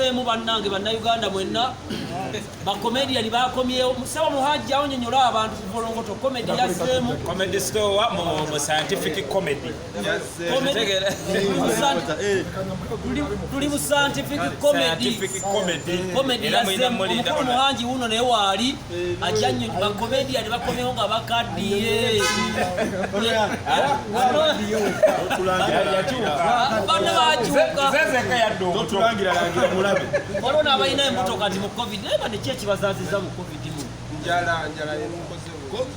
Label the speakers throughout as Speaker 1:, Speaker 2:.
Speaker 1: yazzeemu bannange bannayuganda mwenna bakomediani bakomyewo musaba muhajja onyonyola abantu ku bolongoto komedi yazzeemu
Speaker 2: comedy store mu scientific comedy
Speaker 1: tuli mu scientific comedy yazzeemu omukulu muhanji wuno naye waali ajja nnyo bakomediani bakomyewo nga bakaddiye banne bakyuka waliwo n'abalina embuto kati mu covid naye bane ki ekibazaazizza mu covid mu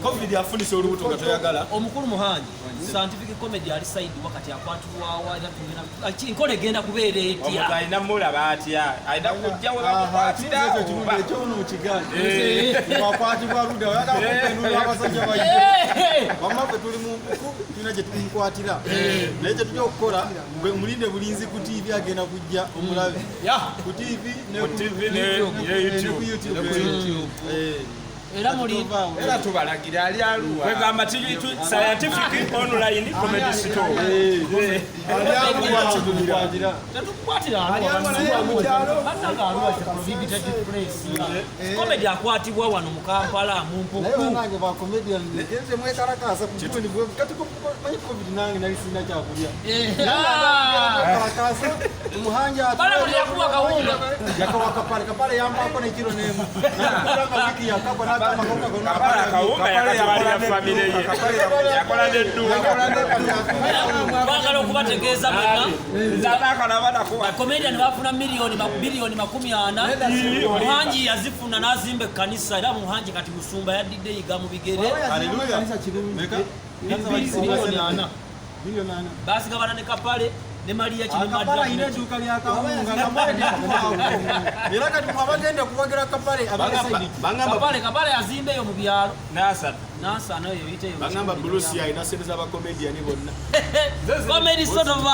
Speaker 3: covid yafunisa olubuto nga toyagala
Speaker 1: omukulu muhanji scientific comedy ali side wakati akwatibwawa nkola egenda kubeera etya
Speaker 2: omuntu alina mulaba atya alina kujja we bamukwatira
Speaker 3: ekyono mu kiganji wakwatibwa luda oyagala abasajja bayi wamaffe tuli mu mpuku tulina gye tumukwatira naye kye tujja okukola mulinde bulinzi ku tv agenda kujja omulabe ku tv ne ku youtube
Speaker 2: era tubalagira ali aluwa kwegamba scientific online comedy store
Speaker 1: komedi akwatibwa wano mu Kampala mu mpuku yakuwa kawunga
Speaker 3: kapale yambako nekiro nemu
Speaker 2: akawunga yakatwalira famire ye yakola nedduka
Speaker 1: bagala okubategeeza bonna
Speaker 2: nzanakanabanakuba
Speaker 1: komediani bafuna bilioni 40 muhanji yazifuna n'azimba ekkanisa era muhanji kati musumba yaddidde yiga mu bigere bilioni 4 basigabana ne kapale ne Maria
Speaker 3: Kapala ine duka lya kawunga era kati mwabagenda kubagira kapale
Speaker 1: kapale azimbe yo mu byalo
Speaker 2: nasa
Speaker 1: nayo yite yo
Speaker 3: bangamba Bruce ya inasemeza ba comedian bonna
Speaker 1: comedy sort of